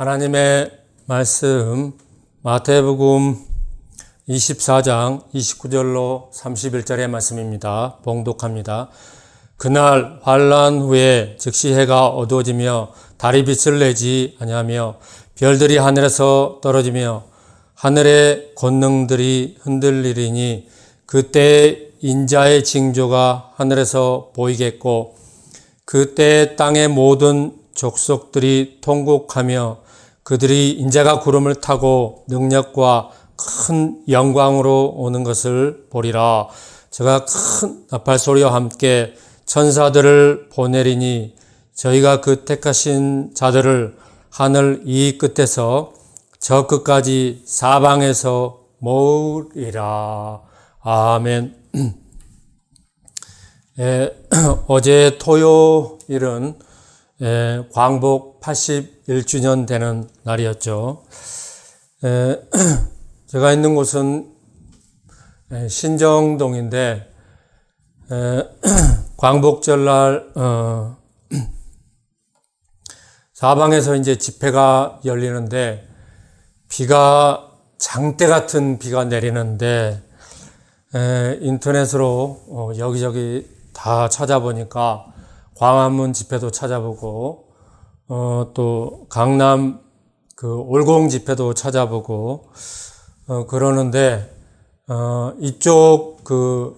하나님의 말씀 마태복음 24장 29절로 31절의 말씀입니다. 봉독합니다. 그날 환난 후에 즉시 해가 어두워지며 달이 빛을 내지 아니하며 별들이 하늘에서 떨어지며 하늘의 권능들이 흔들리리니 그때 인자의 징조가 하늘에서 보이겠고 그때 땅의 모든 족속들이 통곡하며 그들이 인자가 구름을 타고 능력과 큰 영광으로 오는 것을 보리라. 저가 큰 나팔 소리와 함께 천사들을 보내리니 저희가 그 택하신 자들을 하늘 이 끝에서 저 끝까지 사방에서 모으리라. 아멘. 어제 토요일은 광복 81주년 되는 날이었죠. 제가 있는 곳은 신정동인데 광복절날 사방에서 이제 집회가 열리는데 비가 장대 같은 비가 내리는데 인터넷으로 여기저기 다 찾아보니까 광화문 집회도 찾아보고 또 강남 그 올공 집회도 찾아보고 그러는데 이쪽 그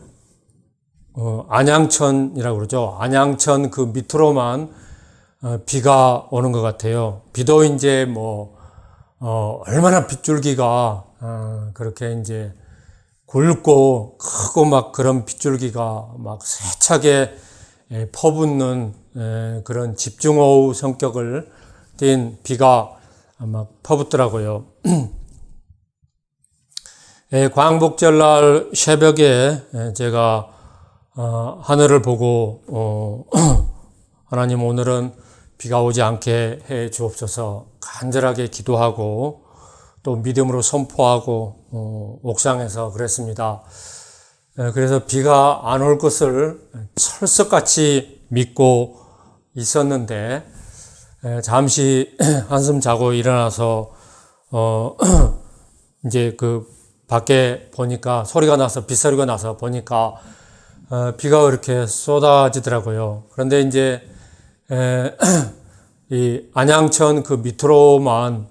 안양천이라고 그러죠. 안양천 그 밑으로만 비가 오는 것 같아요. 비도 이제 뭐 얼마나 빗줄기가 그렇게 이제 굵고 크고 막 그런 빗줄기가 막 세차게 퍼붓는 그런 집중호우 성격을 띤 비가 막 퍼붓더라고요. 광복절날 새벽에 제가 하늘을 보고 하나님 오늘은 비가 오지 않게 해 주옵소서 간절하게 기도하고 또 믿음으로 선포하고 옥상에서 그랬습니다. 그래서 비가 안 올 것을 철석같이 믿고 있었는데 잠시 한숨 자고 일어나서 이제 그 밖에 보니까 소리가 나서 빗소리가 나서 보니까 비가 이렇게 쏟아지더라고요. 그런데 이제 이 안양천 그 밑으로만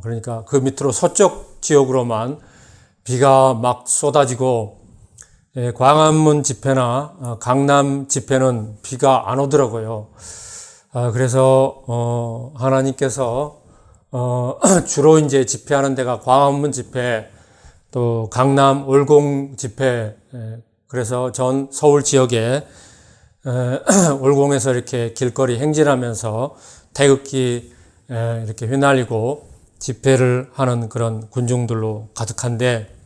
그러니까 그 밑으로 서쪽 지역으로만 비가 막 쏟아지고 광화문 집회나 강남 집회는 비가 안 오더라고요. 그래서 하나님께서 주로 이제 집회하는 데가 광화문 집회 또 강남 올공 집회 그래서 전 서울 지역에 올공에서 이렇게 길거리 행진하면서 태극기 이렇게 휘날리고 집회를 하는 그런 군중들로 가득한데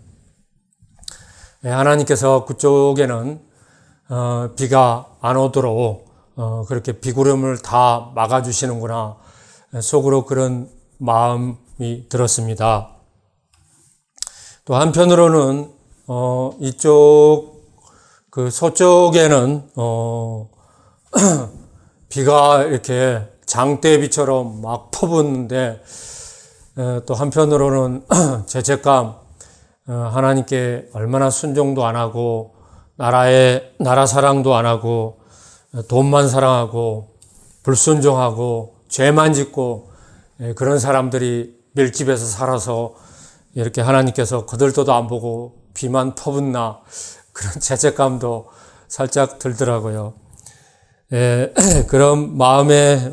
하나님께서 그쪽에는 비가 안 오도록 그렇게 비구름을 다 막아주시는구나 속으로 그런 마음이 들었습니다. 또 한편으로는 이쪽 그 서쪽에는 비가 이렇게 장대비처럼 막 퍼붓는데 또 한편으로는 죄책감 하나님께 얼마나 순종도 안 하고 나라 사랑도 안 하고 돈만 사랑하고 불순종하고 죄만 짓고 그런 사람들이 밀집해서 살아서 이렇게 하나님께서 거들떠도 안 보고 비만 퍼붓나 그런 죄책감도 살짝 들더라고요. 그런 마음의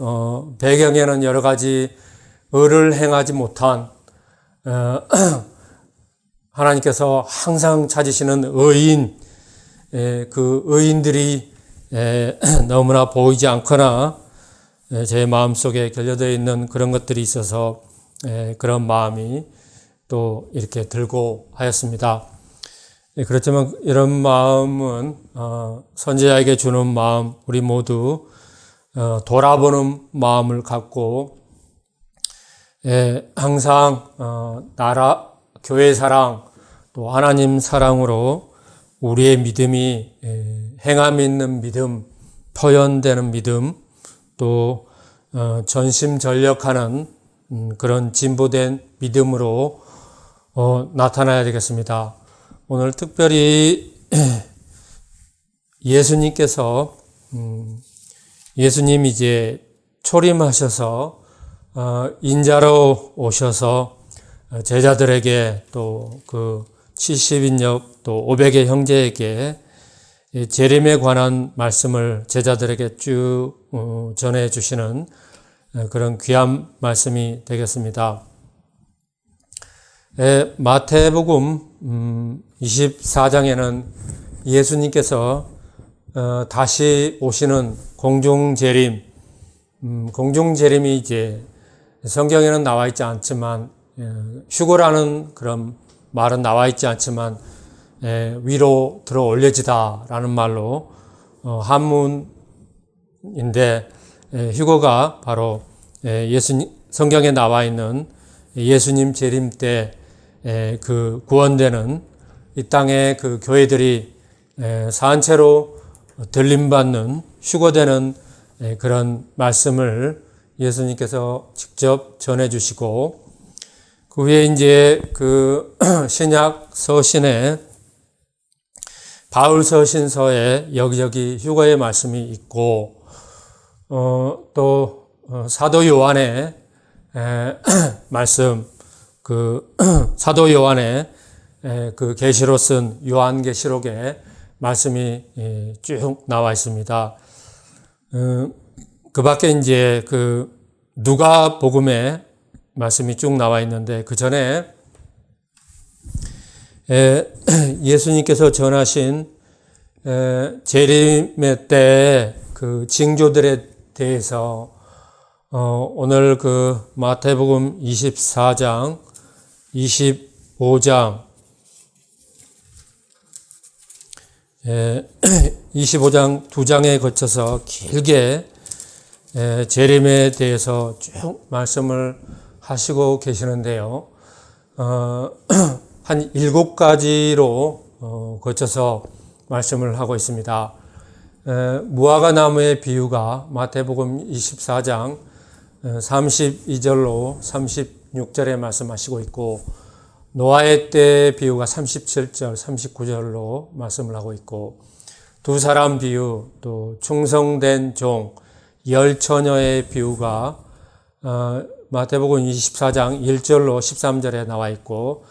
배경에는 여러 가지 의를 행하지 못한 하나님께서 항상 찾으시는 의인, 그 의인들이 너무나 보이지 않거나 제 마음속에 결여되어 있는 그런 것들이 있어서 그런 마음이 또 이렇게 들고 하였습니다. 그렇지만 이런 마음은 선지자에게 주는 마음, 우리 모두 돌아보는 마음을 갖고 항상 나라, 교회 사랑, 또 하나님 사랑으로 우리의 믿음이 행함 있는 믿음, 표현되는 믿음, 또 전심전력하는 그런 진보된 믿음으로 나타나야 되겠습니다. 오늘 특별히 예수님께서 예수님이 이제 초림하셔서 인자로 오셔서 제자들에게 또 그 70인역 또 500의 형제에게 재림에 관한 말씀을 제자들에게 쭉 전해 주시는 그런 귀한 말씀이 되겠습니다. 마태복음 24장에는 예수님께서 다시 오시는 공중재림, 공중재림이 이제 성경에는 나와 있지 않지만 휴거라는 그런 말은 나와 있지 않지만 위로 들어 올려지다라는 말로 한문인데 휴거가 바로 성경에 나와 있는 예수님 재림 때 그 구원되는 이 땅의 그 교회들이 산채로 들림받는 휴거되는 그런 말씀을 예수님께서 직접 전해주시고 그 후에 이제 그 신약 서신에 바울 서신서에 여기저기 휴거의 말씀이 있고 또 사도 요한의 말씀 그 사도 요한의 그 계시로 쓴 요한계시록에 말씀이 쭉 나와 있습니다. 그 밖에 이제 그 누가복음에 말씀이 쭉 나와 있는데 그 전에 예수님께서 전하신 재림의 때 그 징조들에 대해서 오늘 그 마태복음 24장, 25장, 25장 두 장에 거쳐서 길게 재림에 대해서 쭉 말씀을 하시고 계시는데요. 한 7가지로 거쳐서 말씀을 하고 있습니다. 무화과 나무의 비유가 마태복음 24장 32절로 36절에 말씀하시고 있고 노아의 때 비유가 37절, 39절로 말씀을 하고 있고 두 사람 비유, 또 충성된 종, 열처녀의 비유가 마태복음 24장 1절로 13절에 나와 있고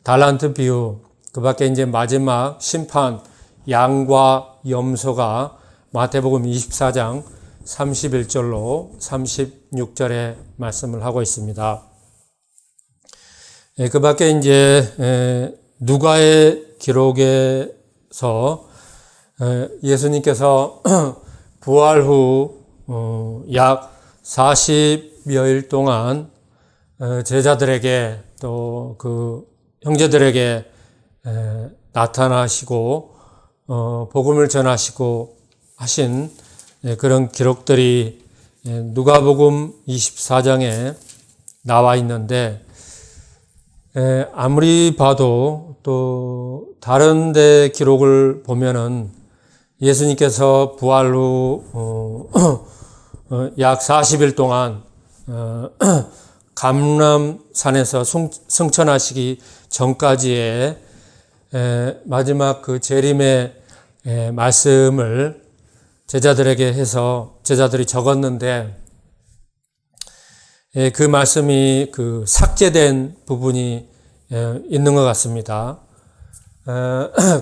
달란트 비유, 그 밖에 이제 마지막 심판, 양과 염소가 마태복음 24장 31절로 36절에 말씀을 하고 있습니다. 그 밖에 이제 누가의 기록에서 예수님께서 부활 후 약 40여일 동안 제자들에게 또 그 형제들에게 나타나시고 복음을 전하시고 하신 그런 기록들이 누가복음 24장에 나와 있는데 아무리 봐도 또 다른 데 기록을 보면은 예수님께서 부활 후 약 40일 동안 감람산에서 승천하시기 전까지의 마지막 그 재림의 말씀을 제자들에게 해서 제자들이 적었는데 그 말씀이 그 삭제된 부분이 있는 것 같습니다.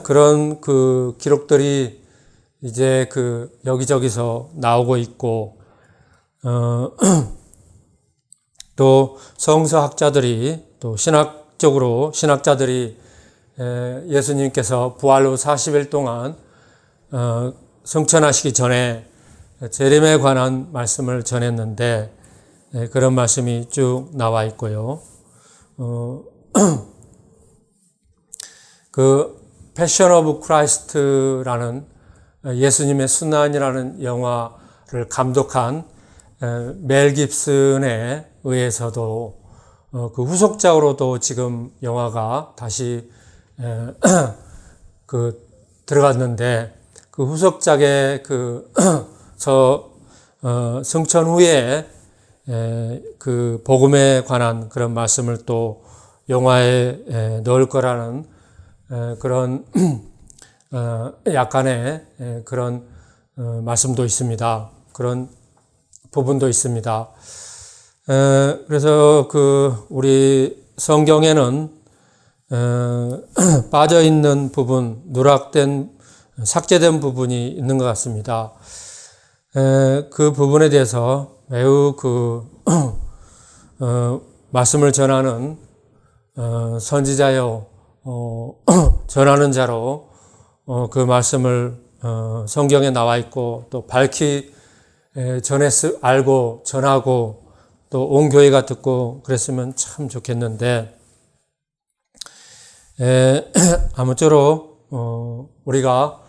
그런 그 기록들이 이제 그 여기저기서 나오고 있고 또 성서학자들이 또 신학자들이 예수님께서 부활 후 40일 동안 승천하시기 전에 재림에 관한 말씀을 전했는데 그런 말씀이 쭉 나와 있고요. 그 패션 오브 크라이스트라는 예수님의 순환이라는 영화를 감독한 멜 깁슨에 의해서도 그 후속작으로도 지금 영화가 다시 그 들어갔는데 그 후속작의 승천 후에 그 복음에 관한 그런 말씀을 또 영화에 넣을 거라는 그런 약간의 그런 말씀도 있습니다. 그런 부분도 있습니다. 그래서 우리 성경에는 빠져 있는 부분, 누락된, 삭제된 부분이 있는 것 같습니다. 그 부분에 대해서 매우 말씀을 전하는 선지자요, 전하는 자로 그 말씀을 성경에 나와 있고 또 밝히 알고 전하고 또 온 교회가 듣고 그랬으면 참 좋겠는데, 아무쪼록 우리가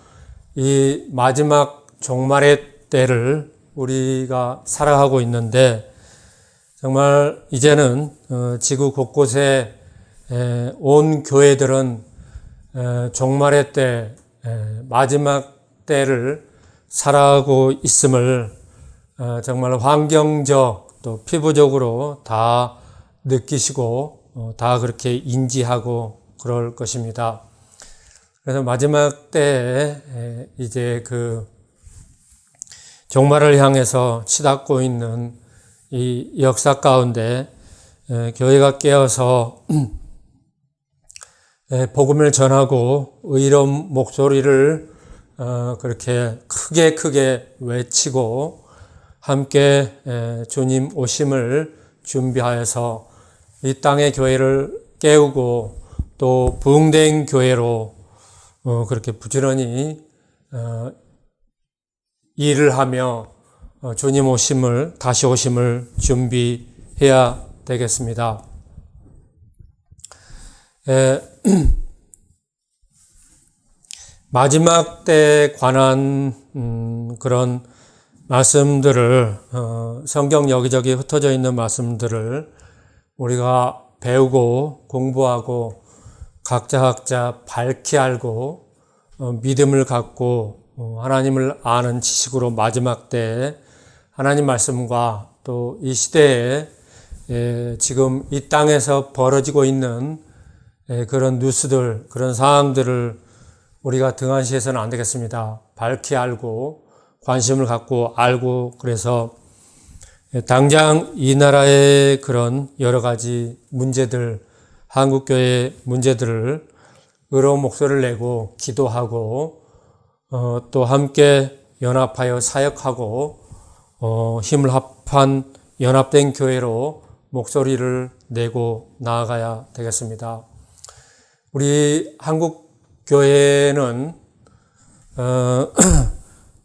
이 마지막 종말의 때를 우리가 살아가고 있는데, 정말 이제는 지구 곳곳에 온 교회들은 종말의 때, 마지막 때를 살아가고 있음을 정말 환경적 또 피부적으로 다 느끼시고 다 그렇게 인지하고 그럴 것입니다. 그래서 마지막 때에 이제 종말을 향해서 치닫고 있는 이 역사 가운데 교회가 깨어서 복음을 전하고 의로운 목소리를 그렇게 크게 외치고 함께 주님 오심을 준비하여서 이 땅의 교회를 깨우고 또 부흥된 교회로 그렇게 부지런히 일을 하며 주님 다시 오심을 준비해야 되겠습니다. 마지막 때에 관한 그런 말씀들을 성경 여기저기 흩어져 있는 말씀들을 우리가 배우고 공부하고 각자 밝히 알고 믿음을 갖고 하나님을 아는 지식으로 마지막 때에 하나님 말씀과 또 이 시대에 지금 이 땅에서 벌어지고 있는 그런 뉴스들, 그런 상황들을 우리가 등한시해서는 안 되겠습니다. 밝히 알고 관심을 갖고 알고, 그래서 당장 이 나라의 그런 여러 가지 문제들, 한국교회의 문제들을 의로운 목소리를 내고 기도하고 또 함께 연합하여 사역하고 힘을 합한 연합된 교회로 목소리를 내고 나아가야 되겠습니다. 우리 한국 교회는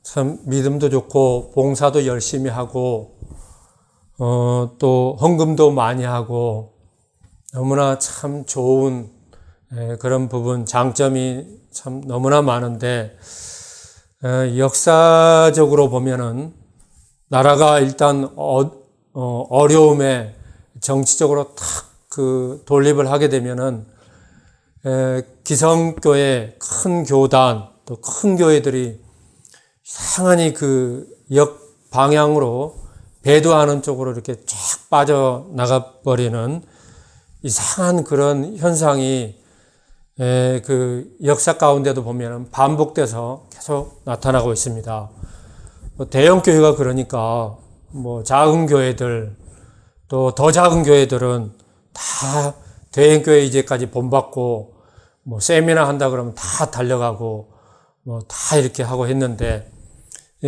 참 믿음도 좋고 봉사도 열심히 하고 또 헌금도 많이 하고 너무나 참 좋은 그런 부분, 장점이 참 너무나 많은데, 역사적으로 보면은 나라가 일단 어려움에 정치적으로 탁 돌입을 하게 되면은 기성교회, 큰 교단, 또 큰 교회들이 이상하니 역방향으로 배도하는 쪽으로 이렇게 쫙 빠져나가 버리는 이상한 그런 현상이 역사 가운데도 보면은 반복돼서 계속 나타나고 있습니다. 대형 교회가 그러니까 작은 교회들, 또 더 작은 교회들은 다 대형 교회 이제까지 본받고 세미나 한다 그러면 다 달려가고 다 이렇게 하고 했는데,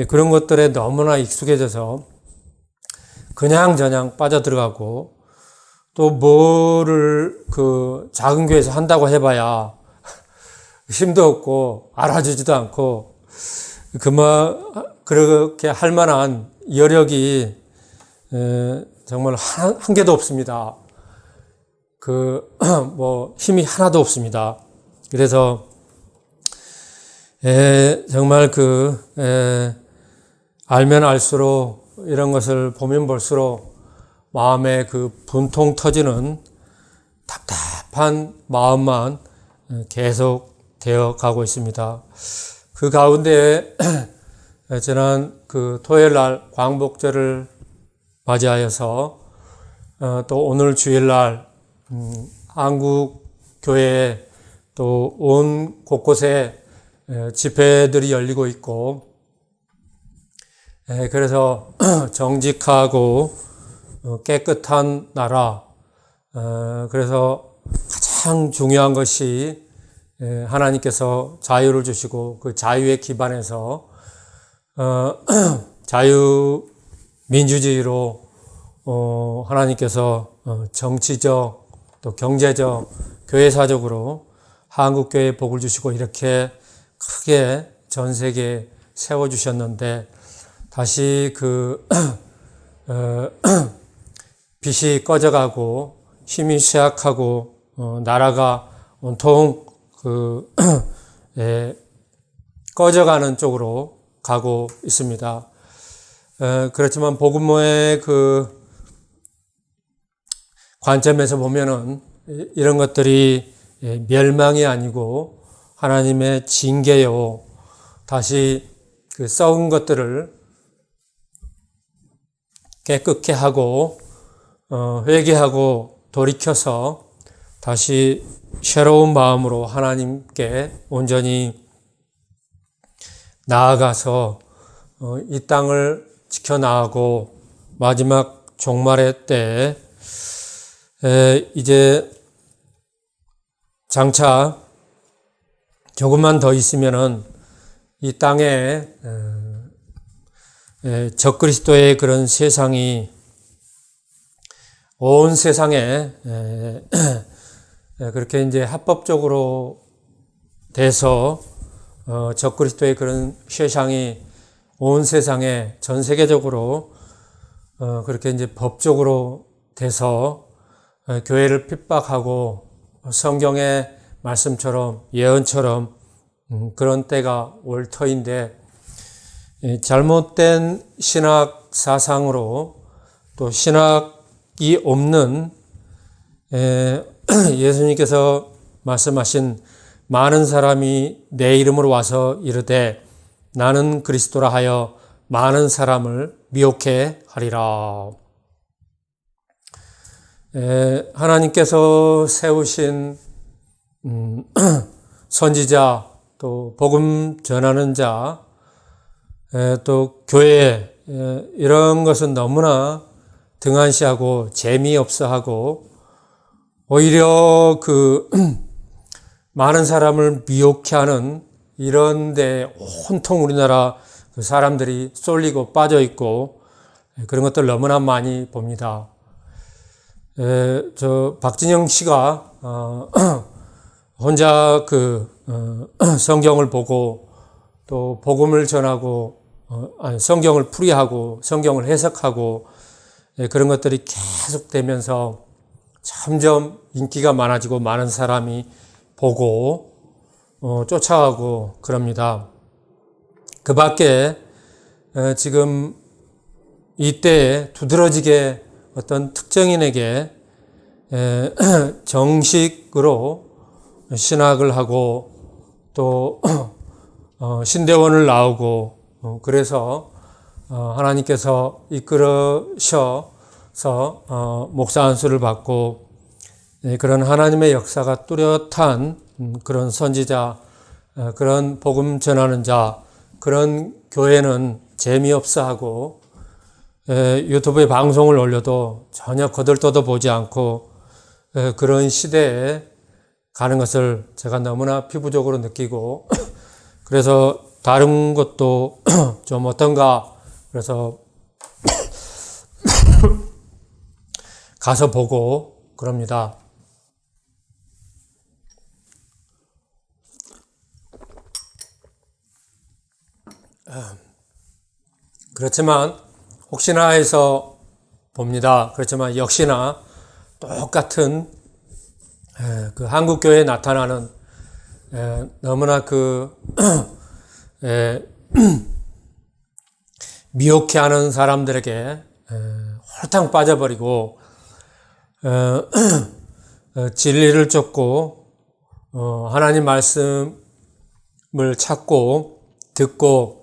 그런 것들에 너무나 익숙해져서 그냥저냥 빠져들어가고, 또 뭐를 작은 교회에서 한다고 해봐야 힘도 없고 알아주지도 않고 그렇게 할 만한 여력이 정말 한 개도 없습니다. 힘이 하나도 없습니다. 그래서 정말 알면 알수록, 이런 것을 보면 볼수록 마음에 분통 터지는 답답한 마음만 계속 되어 가고 있습니다. 그 가운데 지난 토요일 날 광복절을 맞이하여서 또 오늘 주일날 한국 교회에 또 온 곳곳에 집회들이 열리고 있고, 그래서 정직하고 깨끗한 나라, 그래서 가장 중요한 것이 하나님께서 자유를 주시고 그 자유에 기반해서 자유민주주의로 하나님께서 정치적 또 경제적 교회사적으로 한국교회에 복을 주시고 이렇게 크게 전 세계에 세워주셨는데, 다시 그 빛이 꺼져가고 힘이 쇠약하고 나라가 온통 꺼져가는 쪽으로 가고 있습니다. 그렇지만 복음의 그 관점에서 보면은 이런 것들이 멸망이 아니고 하나님의 징계요, 다시 그 썩은 것들을 깨끗게 하고 회개하고 돌이켜서 다시 새로운 마음으로 하나님께 온전히 나아가서 이 땅을 지켜나가고 마지막 종말의 때 이제 장차 조금만 더 있으면은 이 땅에 적그리스도의 그런 세상이 온 세상에 그렇게 이제 합법적으로 돼서 적그리스도의 그런 세상이 온 세상에 전 세계적으로 그렇게 이제 법적으로 돼서 교회를 핍박하고 성경의 말씀처럼 예언처럼 그런 때가 올 터인데, 잘못된 신학 사상으로 또 신학이 없는 예수님께서 말씀하신 많은 사람이 내 이름으로 와서 이르되 나는 그리스도라 하여 많은 사람을 미혹해 하리라. 하나님께서 세우신 선지자, 또 복음 전하는 자, 또 교회, 이런 것은 너무나 등한시하고 재미없어 하고 오히려 그 많은 사람을 미혹해 하는 이런 데 온통 우리나라 그 사람들이 쏠리고 빠져 있고 그런 것들 너무나 많이 봅니다. 저 박진영 씨가 혼자 그 성경을 보고 또 복음을 전하고 성경을 풀이하고 성경을 해석하고 그런 것들이 계속되면서 점점 인기가 많아지고 많은 사람이 보고 쫓아가고 그럽니다. 그 밖에 지금 이때에 두드러지게 어떤 특정인에게 정식으로 신학을 하고 또 신대원을 나오고 그래서 하나님께서 이끌으셔서 목사 안수를 받고 그런 하나님의 역사가 뚜렷한 그런 선지자, 그런 복음 전하는 자, 그런 교회는 재미없어 하고 유튜브에 방송을 올려도 전혀 거들떠도 보지 않고 그런 시대에 가는 것을 제가 너무나 피부적으로 느끼고 그래서 다른 것도 좀 어떤가 그래서 가서 보고 그럽니다. 그렇지만 혹시나 해서 봅니다. 그렇지만 역시나 똑같은 그 한국교회에 나타나는 너무나 그 미혹해하는 사람들에게 홀탕 빠져버리고 진리를 쫓고 하나님 말씀을 찾고 듣고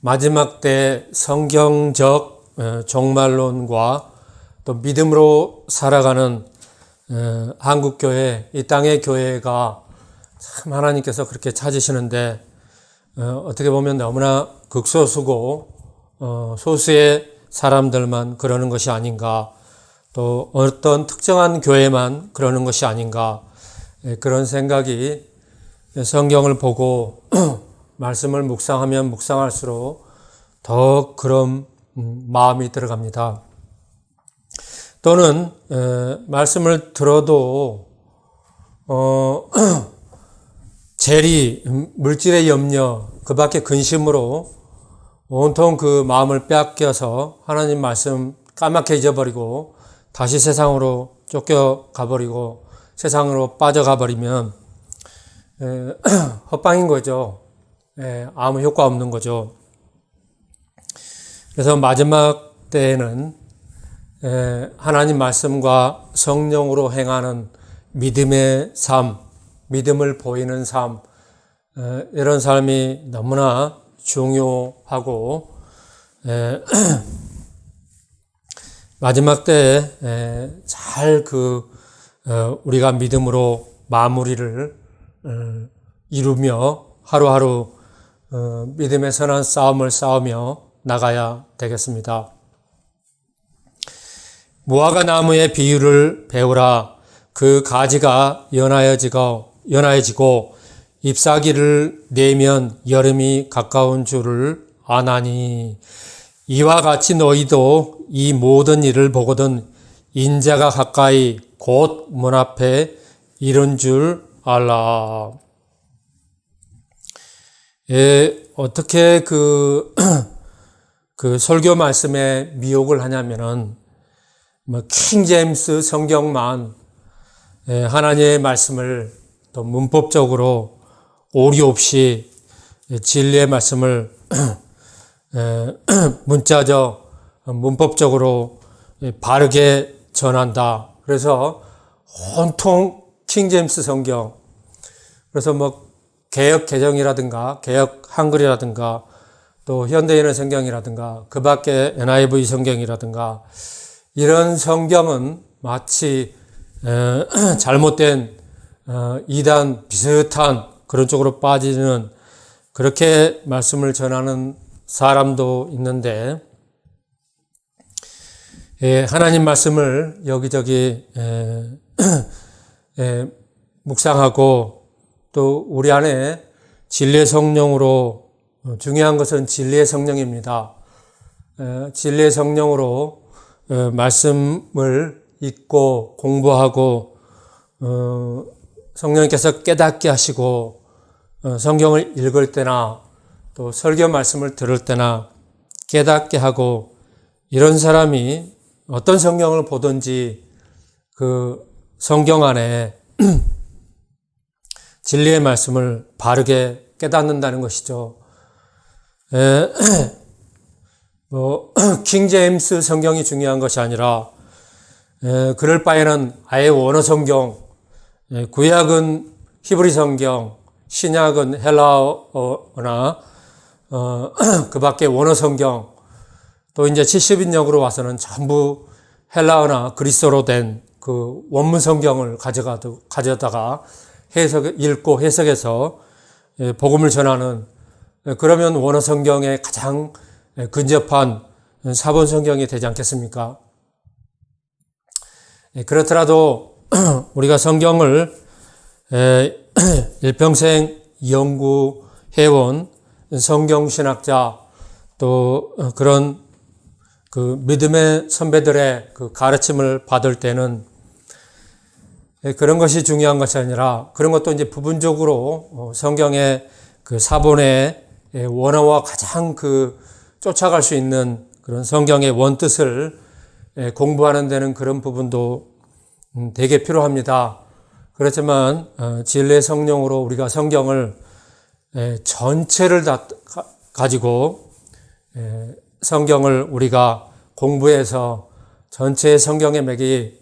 마지막 때 성경적 종말론과 또 믿음으로 살아가는 한국교회, 이 땅의 교회가 참 하나님께서 그렇게 찾으시는데 어떻게 보면 너무나 극소수고 소수의 사람들만 그러는 것이 아닌가, 또 어떤 특정한 교회만 그러는 것이 아닌가, 그런 생각이 성경을 보고 말씀을 묵상하면 묵상할수록 더 그런 마음이 들어갑니다. 또는 말씀을 들어도 재리, 물질의 염려, 그 밖에 근심으로 온통 그 마음을 빼앗겨서 하나님 말씀 까맣게 잊어버리고 다시 세상으로 쫓겨가 버리고 세상으로 빠져가 버리면 헛방인 거죠. 아무 효과 없는 거죠. 그래서 마지막 때에는 하나님 말씀과 성령으로 행하는 믿음의 삶, 믿음을 보이는 삶, 이런 삶이 너무나 중요하고 마지막 때에 잘 우리가 믿음으로 마무리를 이루며 하루하루 믿음의 선한 싸움을 싸우며 나가야 되겠습니다. 무화과 나무의 비유를 배우라. 그 가지가 연하여지고 잎사귀를 내면 여름이 가까운 줄을 아나니, 이와 같이 너희도 이 모든 일을 보거든 인자가 가까이 곧 문 앞에 이른 줄 알라. 어떻게 그 설교 말씀에 미혹을 하냐면은 킹 제임스 성경만 하나님의 말씀을 또 문법적으로 오류 없이 진리의 말씀을 문자적, 문법적으로 바르게 전한다. 그래서 온통 킹 제임스 성경, 그래서 개역 개정이라든가 개역 한글이라든가 또 현대인의 성경이라든가 그 밖에 NIV 성경이라든가 이런 성경은 마치 잘못된 이단 비슷한 그런 쪽으로 빠지는, 그렇게 말씀을 전하는 사람도 있는데, 하나님 말씀을 여기저기 묵상하고 또 우리 안에 진리의 성령으로, 중요한 것은 진리의 성령입니다. 진리의 성령으로 말씀을 읽고 공부하고 성령님께서 깨닫게 하시고 성경을 읽을 때나 또 설교 말씀을 들을 때나 깨닫게 하고, 이런 사람이 어떤 성경을 보든지 그 성경 안에 진리의 말씀을 바르게 깨닫는다는 것이죠. 킹 제임스 성경이 중요한 것이 아니라 그럴 바에는 아예 원어 성경, 구약은 히브리 성경, 신약은 헬라어나 그 밖에 원어 성경, 또 이제 70인역으로 와서는 전부 헬라어나 그리스어로 된 그 원문 성경을 가져다가 읽고 해석해서 복음을 전하는, 그러면 원어 성경에 가장 근접한 사본 성경이 되지 않겠습니까? 그렇더라도 우리가 성경을 일평생 연구해온 성경신학자, 또 그런 그 믿음의 선배들의 그 가르침을 받을 때는 그런 것이 중요한 것이 아니라, 그런 것도 이제 부분적으로 성경의 그 사본의 원어와 가장 쫓아갈 수 있는 그런 성경의 원뜻을 공부하는 데는 그런 부분도 되게 필요합니다. 그렇지만 진리의 성령으로 우리가 성경을 전체를 다 가지고 성경을 우리가 공부해서 전체 성경의 맥이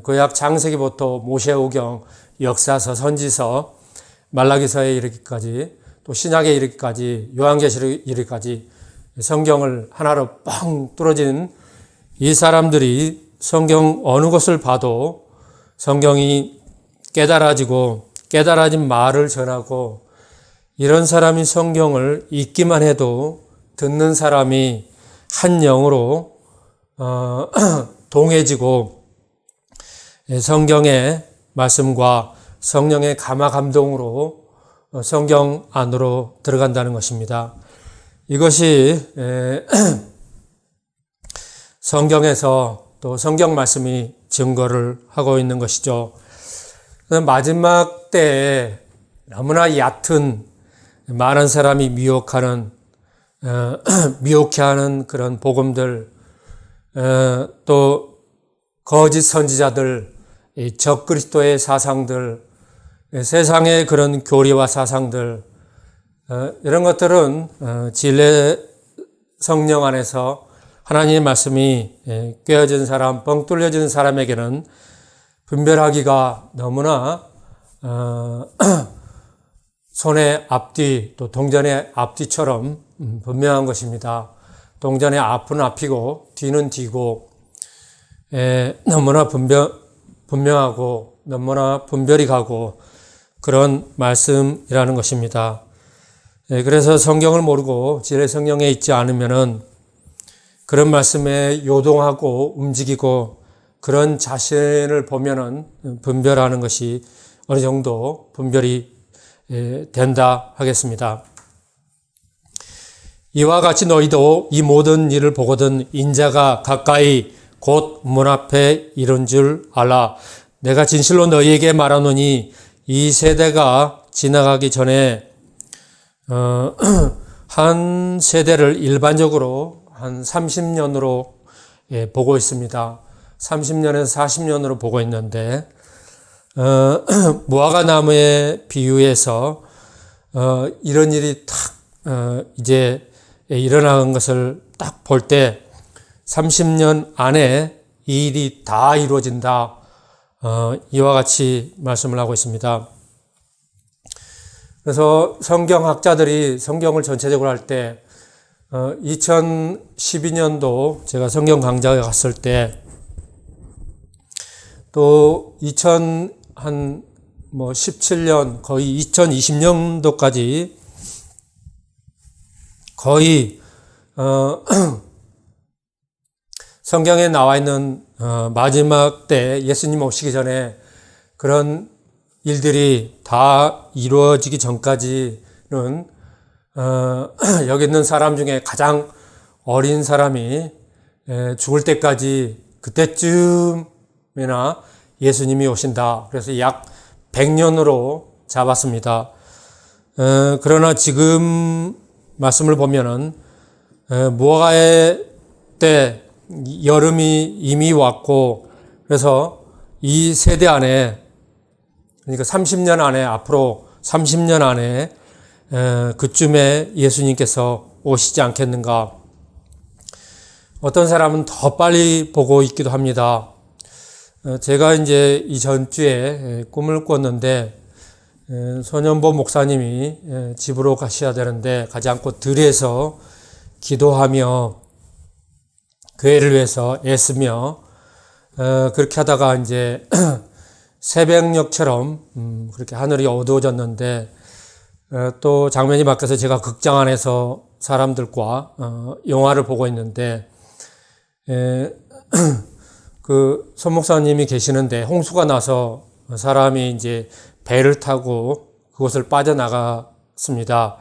구약 창세기부터 모세오경, 역사서, 선지서, 말라기서에 이르기까지, 또 신약에 이르기까지, 요한계시록에 이르기까지 성경을 하나로 뻥 뚫어진 이 사람들이 성경 어느 것을 봐도 성경이 깨달아지고 깨달아진 말을 전하고 이런 사람이 성경을 읽기만 해도 듣는 사람이 한 영으로 동해지고 성경의 말씀과 성령의 감화 감동으로 성경 안으로 들어간다는 것입니다. 이것이 성경에서 또 성경 말씀이 증거를 하고 있는 것이죠. 마지막 때에 너무나 얕은 많은 사람이 미혹해하는 그런 복음들, 또 거짓 선지자들, 적그리스도의 사상들, 세상의 그런 교리와 사상들, 이런 것들은 진리 성령 안에서 하나님의 말씀이 꿰어진 사람, 뻥 뚫려진 사람에게는 분별하기가 너무나 손의 앞뒤 또 동전의 앞뒤처럼 분명한 것입니다. 동전의 앞은 앞이고 뒤는 뒤고 너무나 분명하고 너무나 분별이 가고 그런 말씀이라는 것입니다. 그래서 성경을 모르고 진리 성령에 있지 않으면은 그런 말씀에 요동하고 움직이고 그런 자신을 보면은 분별하는 것이 어느 정도 분별이 된다 하겠습니다. 이와 같이 너희도 이 모든 일을 보거든 인자가 가까이 곧 문 앞에 이른 줄 알라. 내가 진실로 너희에게 말하노니 이 세대가 지나가기 전에 한 세대를 일반적으로 한 30년으로 보고 있습니다. 30년에서 40년으로 보고 있는데 무화과 나무에 비유해서 이런 일이 탁 이제 일어나는 것을 딱 볼 때 30년 안에 이 일이 다 이루어진다. 이와 같이 말씀을 하고 있습니다. 그래서 성경학자들이 성경을 전체적으로 할 때 2012년도 제가 성경 강좌에 갔을 때 또 17년 거의 2020년도까지 거의 성경에 나와 있는 마지막 때 예수님 오시기 전에 그런 일들이 다 이루어지기 전까지는 여기 있는 사람 중에 가장 어린 사람이 죽을 때까지 그때쯤이나 예수님이 오신다. 그래서 약 100년으로 잡았습니다. 그러나 지금 말씀을 보면은 무화과의 때 여름이 이미 왔고 그래서 이 세대 안에 그러니까 30년 안에 앞으로 30년 안에 그쯤에 예수님께서 오시지 않겠는가. 어떤 사람은 더 빨리 보고 있기도 합니다. 제가 이제 이 전주에 꿈을 꿨는데 소년보 목사님이 집으로 가셔야 되는데 가지 않고 들에서 기도하며 교회를 위해서 애쓰며 그렇게 하다가 이제 새벽녘처럼 그렇게 하늘이 어두워졌는데 또 장면이 바뀌어서 제가 극장 안에서 사람들과 영화를 보고 있는데 그 손 목사님이 계시는데 홍수가 나서 사람이 이제 배를 타고 그곳을 빠져나갔습니다.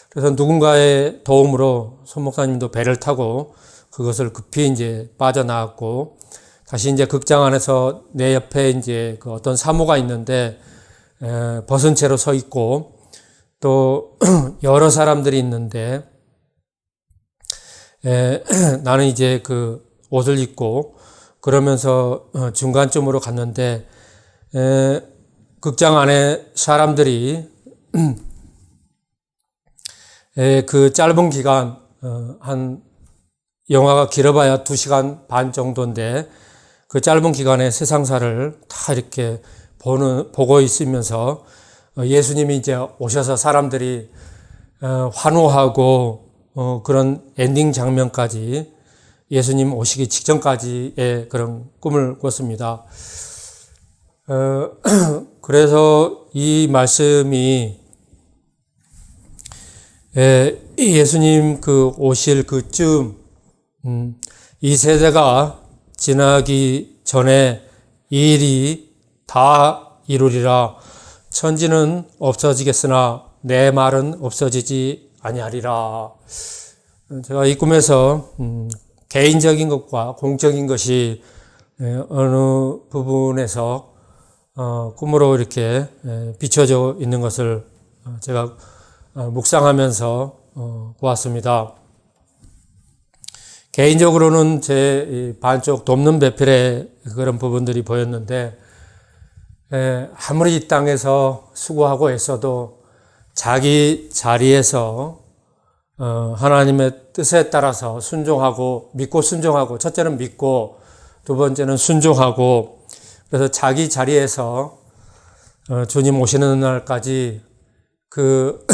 그래서 누군가의 도움으로 손 목사님도 배를 타고 그것을 급히 이제 빠져나왔고 다시 이제 극장 안에서 내 옆에 이제 그 어떤 사모가 있는데 벗은 채로 서 있고 또 여러 사람들이 있는데 나는 이제 그 옷을 입고 그러면서 중간쯤으로 갔는데 극장 안에 사람들이 그 짧은 기간 한 영화가 길어봐야 2시간 반 정도인데 그 짧은 기간에 세상사를 다 이렇게 보고 있으면서 예수님이 이제 오셔서 사람들이 환호하고 그런 엔딩 장면까지 예수님 오시기 직전까지의 그런 꿈을 꿨습니다. 그래서 이 말씀이 예수님 그 오실 그쯤 이 세대가 지나기 전에 이 일이 다 이루리라. 천지는 없어지겠으나 내 말은 없어지지 아니하리라. 제가 이 꿈에서 개인적인 것과 공적인 것이 어느 부분에서 꿈으로 이렇게 비춰져 있는 것을 제가 묵상하면서 보았습니다. 개인적으로는 제 반쪽 돕는 배필의 그런 부분들이 보였는데, 아무리 이 땅에서 수고하고 애써도 자기 자리에서 하나님의 뜻에 따라서 순종하고, 믿고 순종하고, 첫째는 믿고 두 번째는 순종하고, 그래서 자기 자리에서 주님 오시는 날까지 그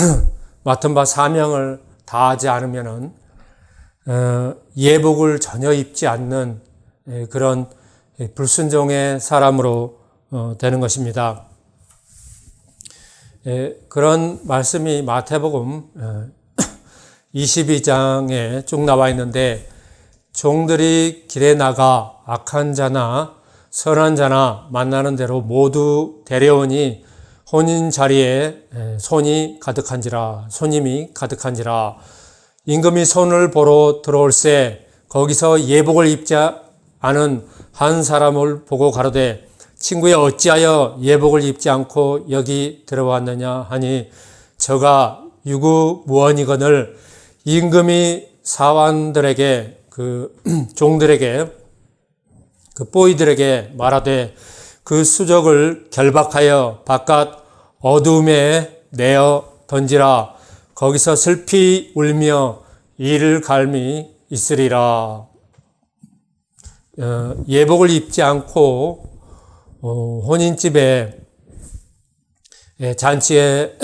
맡은 바 사명을 다하지 않으면은 예복을 전혀 입지 않는 그런 불순종의 사람으로 되는 것입니다. 그런 말씀이 마태복음 22장에 쭉 나와 있는데, 종들이 길에 나가 악한 자나 선한 자나 만나는 대로 모두 데려오니 혼인 자리에 손이 가득한지라, 손님이 가득한지라. 임금이 손을 보러 들어올새 거기서 예복을 입지 않은 한 사람을 보고 가로되, 친구야 어찌하여 예복을 입지 않고 여기 들어왔느냐 하니, 저가 유구무원이거늘 임금이 사환들에게 그 종들에게 그 보이들에게 말하되 그 수적을 결박하여 바깥 어두움에 내어 던지라. 거기서 슬피 울며 이를 갈미 있으리라. 예복을 입지 않고 혼인집에 잔치에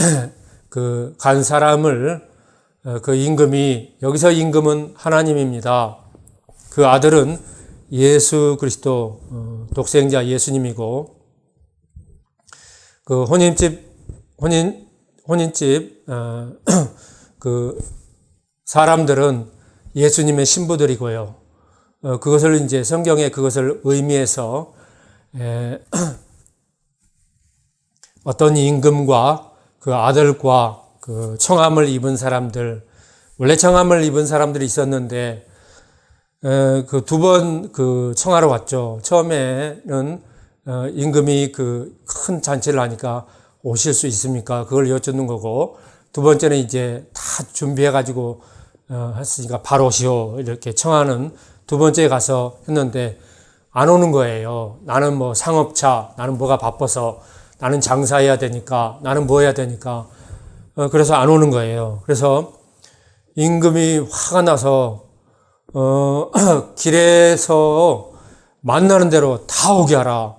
그 간 사람을 그 임금이, 여기서 임금은 하나님입니다. 그 아들은 예수 그리스도 독생자 예수님이고, 그 혼인집 그 사람들은 예수님의 신부들이고요. 그것을 이제 성경에 그것을 의미해서 어떤 임금과 그 아들과 그 청함을 입은 사람들, 원래 청함을 입은 사람들이 있었는데 그 두 번 그 청하러 왔죠. 처음에는 임금이 그 큰 잔치를 하니까 오실 수 있습니까? 그걸 여쭙는 거고, 두 번째는 이제 다 준비해가지고 했으니까 바로 오시오 이렇게 청하는 두 번째에 가서 했는데 안 오는 거예요. 나는 뭐 상업차, 나는 뭐가 바빠서, 나는 장사해야 되니까, 나는 뭐 해야 되니까, 그래서 안 오는 거예요. 그래서 임금이 화가 나서 길에서 만나는 대로 다 오게 하라.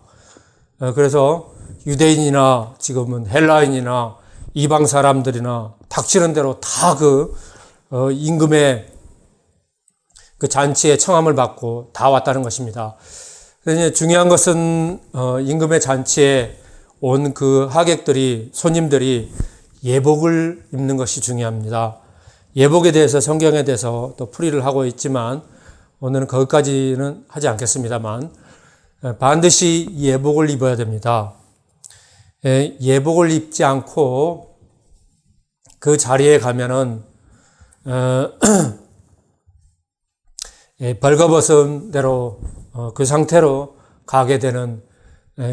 그래서 유대인이나 지금은 헬라인이나 이방 사람들이나 닥치는 대로 다 임금의 그 잔치에 청함을 받고 다 왔다는 것입니다. 그런데 중요한 것은 임금의 잔치에 온 그 하객들이, 손님들이 예복을 입는 것이 중요합니다. 예복에 대해서 성경에 대해서 또 풀이를 하고 있지만 오늘은 거기까지는 하지 않겠습니다만, 반드시 예복을 입어야 됩니다. 예복을 입지 않고 그 자리에 가면은 벌거벗은 대로 그 상태로 가게 되는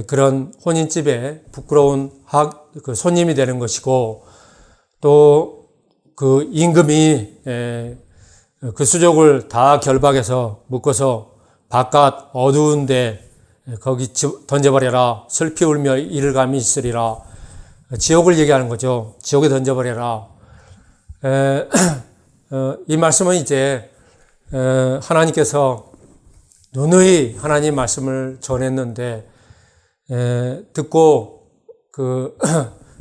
그런 혼인집에 부끄러운 그 손님이 되는 것이고, 또 그 임금이 그 수족을 다 결박해서 묶어서 바깥 어두운데 거기 던져버려라. 슬피 울며 이를 감이 있으리라. 지옥을 얘기하는 거죠. 지옥에 던져버려라. 이 말씀은 이제 하나님께서 누누이 하나님 말씀을 전했는데 듣고 그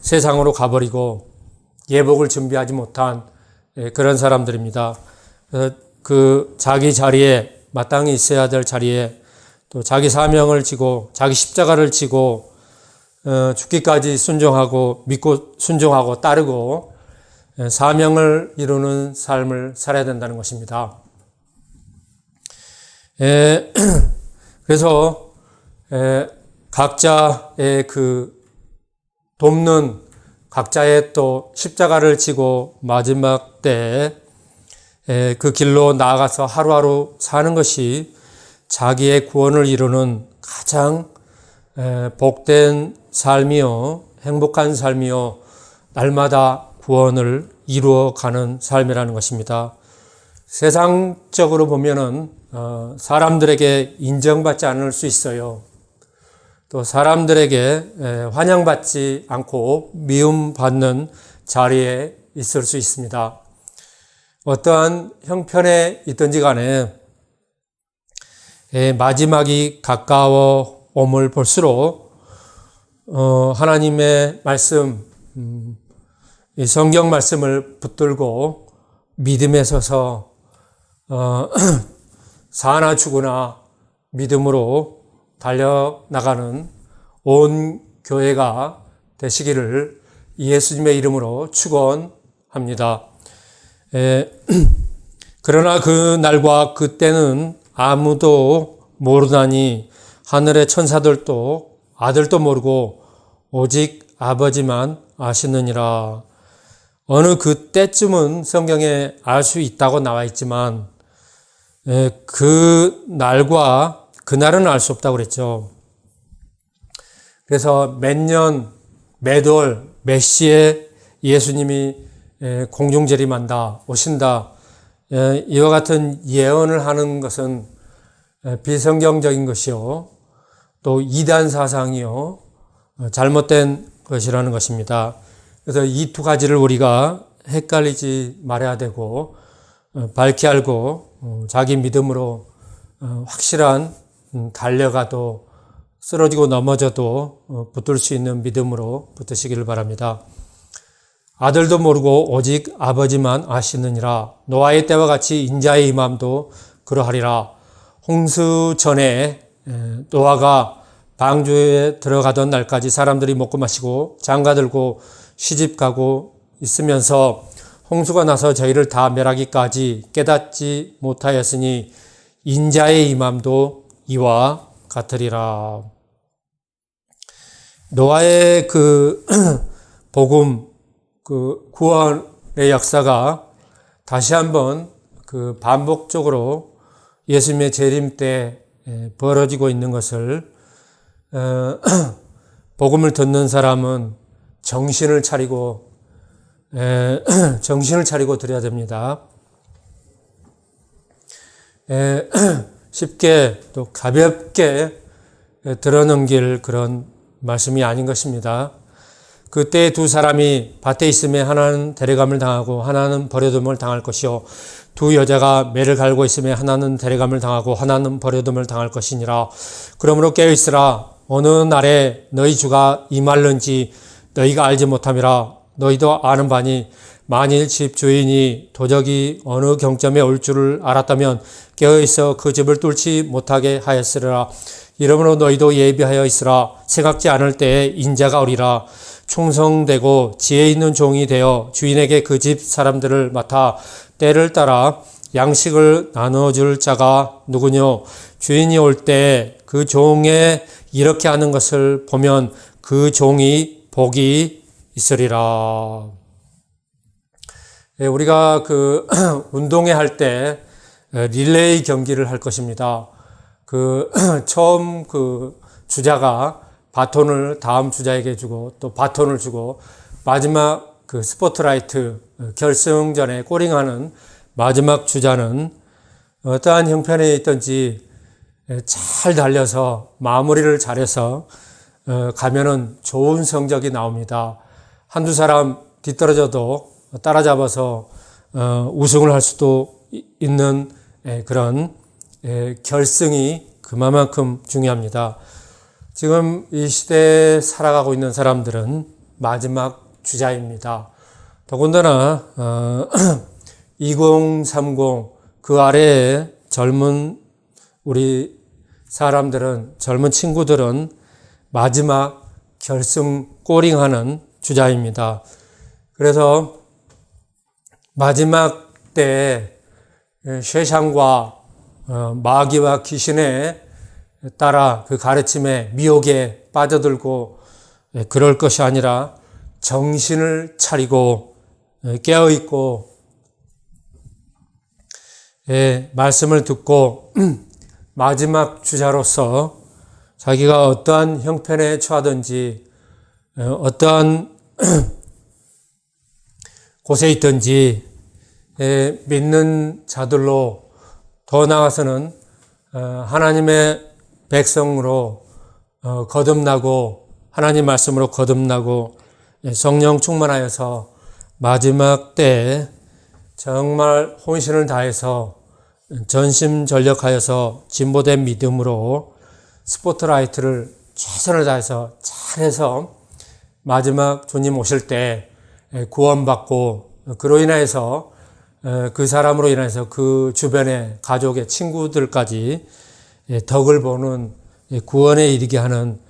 세상으로 가버리고 예복을 준비하지 못한 그런 사람들입니다. 그 자기 자리에 마땅히 있어야 될 자리에 또 자기 사명을 지고 자기 십자가를 지고 죽기까지 순종하고 믿고 순종하고 따르고 사명을 이루는 삶을 살아야 된다는 것입니다. 그래서 각자의 그 돕는 각자의 또 십자가를 지고 마지막 때에 그 길로 나아가서 하루하루 사는 것이 자기의 구원을 이루는 가장 복된 삶이요, 행복한 삶이요, 날마다 구원을 이루어가는 삶이라는 것입니다. 세상적으로 보면은 사람들에게 인정받지 않을 수 있어요. 또 사람들에게 환영받지 않고 미움받는 자리에 있을 수 있습니다. 어떠한 형편에 있든지 간에 마지막이 가까워 옴을 볼수록 하나님의 말씀, 이 성경 말씀을 붙들고 믿음에 서서 사나 죽으나 믿음으로 달려나가는 온 교회가 되시기를 예수님의 이름으로 축원합니다. 그러나 그 날과 그 때는 아무도 모르다니 하늘의 천사들도 아들도 모르고 오직 아버지만 아시느니라. 어느 그 때쯤은 성경에 알 수 있다고 나와 있지만 그 날과 그날은 알 수 없다고 그랬죠. 그래서 몇 년, 몇 월, 몇 시에 예수님이 공중재림한다, 오신다, 이와 같은 예언을 하는 것은 비성경적인 것이요, 또 이단 사상이요, 잘못된 것이라는 것입니다. 그래서 이 두 가지를 우리가 헷갈리지 말아야 되고, 밝히 알고 자기 믿음으로 확실한 달려가도 쓰러지고 넘어져도 붙들 수 있는 믿음으로 붙으시기를 바랍니다. 아들도 모르고 오직 아버지만 아시느니라. 노아의 때와 같이 인자의 임함도 그러하리라. 홍수 전에 노아가 방주에 들어가던 날까지 사람들이 먹고 마시고 장가들고 시집가고 있으면서 홍수가 나서 저희를 다 멸하기까지 깨닫지 못하였으니 인자의 임함도 이와 같으리라. 노아의 그 복음, 그 구원의 역사가 다시 한번 그 반복적으로 예수님의 재림 때 벌어지고 있는 것을 복음을 듣는 사람은 정신을 차리고 드려야 됩니다. 쉽게 또 가볍게 들어넘길 그런 말씀이 아닌 것입니다. 그때 두 사람이 밭에 있음에 하나는 데려감을 당하고 하나는 버려둠을 당할 것이요 두 여자가 매를 갈고 있음에 하나는 데려감을 당하고 하나는 버려둠을 당할 것이니라. 그러므로 깨어있으라. 어느 날에 너희 주가 임할는지 너희가 알지 못함이라. 너희도 아는 바니 만일 집 주인이 도적이 어느 경점에 올 줄을 알았다면 깨어있어 그 집을 뚫지 못하게 하였으리라. 이러므로 너희도 예비하여 있으라. 생각지 않을 때에 인자가 오리라. 충성되고 지혜 있는 종이 되어 주인에게 그 집 사람들을 맡아 때를 따라 양식을 나눠줄 자가 누구뇨? 주인이 올 때 그 종에 이렇게 하는 것을 보면 그 종이 복이 있으리라. 우리가 그 운동회 할 때 릴레이 경기를 할 것입니다. 처음 주자가 바톤을 다음 주자에게 주고 또 바톤을 주고 마지막 스포트라이트 결승전에 꼬링하는 마지막 주자는 어떠한 형편에 있든지 잘 달려서 마무리를 잘해서 가면은 좋은 성적이 나옵니다. 한두 사람 뒤떨어져도 따라잡아서 우승을 할 수도 있는 그런 결승이 그만큼 중요합니다. 지금 이 시대에 살아가고 있는 사람들은 마지막 주자입니다. 더군다나 2030 그 아래에 젊은 우리 사람들은, 젊은 친구들은 마지막 결승 꼬링하는 주자입니다. 그래서 마지막 때 쇠상과 마귀와 귀신에 따라 그 가르침에 미혹에 빠져들고 그럴 것이 아니라 정신을 차리고 깨어있고 말씀을 듣고 마지막 주자로서 자기가 어떠한 형편에 처하든지 어떠한 곳에 있든지 믿는 자들로, 더 나아가서는 하나님의 백성으로 거듭나고 하나님 말씀으로 거듭나고 성령 충만하여서 마지막 때에 정말 혼신을 다해서 전심전력하여서 진보된 믿음으로 스포트라이트를 최선을 다해서 잘해서 마지막 주님 오실 때 구원받고, 그로 인해서 그 사람으로 인해서 그 주변의 가족의 친구들까지 덕을 보는 구원에 이르게 하는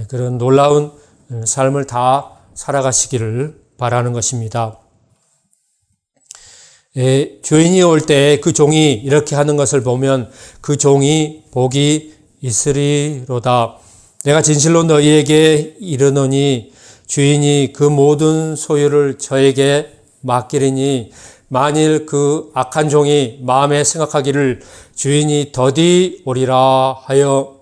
그런 놀라운 삶을 다 살아가시기를 바라는 것입니다. 주인이 올 때 그 종이 이렇게 하는 것을 보면 그 종이 복이 있으리로다. 내가 진실로 너희에게 이르노니 주인이 그 모든 소유를 저에게 맡기리니 만일 그 악한 종이 마음에 생각하기를 주인이 더디 오리라 하여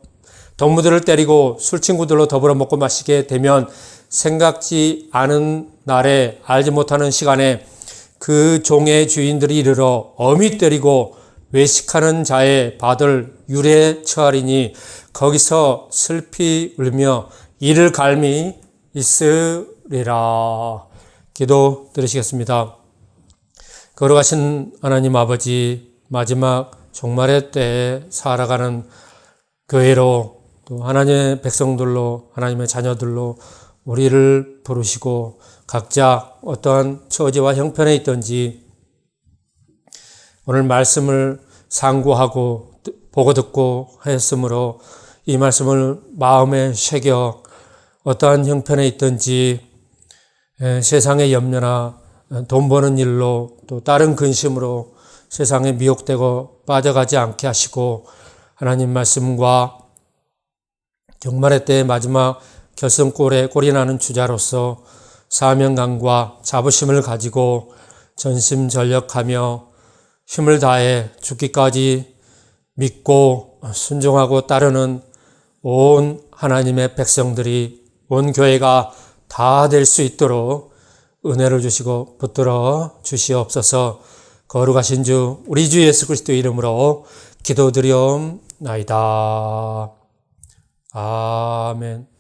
동무들을 때리고 술친구들로 더불어 먹고 마시게 되면 생각지 않은 날에 알지 못하는 시간에 그 종의 주인들이 이르러 엄히 때리고 외식하는 자의 받을 유례 처하리니 거기서 슬피 울며 이를 갈미 있으리라. 기도 들으시겠습니다. 거룩하신 하나님 아버지, 마지막 종말의 때에 살아가는 교회로, 또 하나님의 백성들로, 하나님의 자녀들로 우리를 부르시고 각자 어떠한 처지와 형편에 있든지 오늘 말씀을 상고하고 보고 듣고 하였으므로 이 말씀을 마음에 새겨 어떠한 형편에 있든지 세상의 염려나 돈 버는 일로 또 다른 근심으로 세상에 미혹되고 빠져가지 않게 하시고 하나님 말씀과 종말의 때의 마지막 결승골에 골인하는 주자로서 사명감과 자부심을 가지고 전심전력하며 힘을 다해 죽기까지 믿고 순종하고 따르는 온 하나님의 백성들이, 온 교회가 다 될 수 있도록 은혜를 주시고 붙들어 주시옵소서. 거룩하신 주 우리 주 예수 그리스도 이름으로 기도드리옵나이다. 아멘.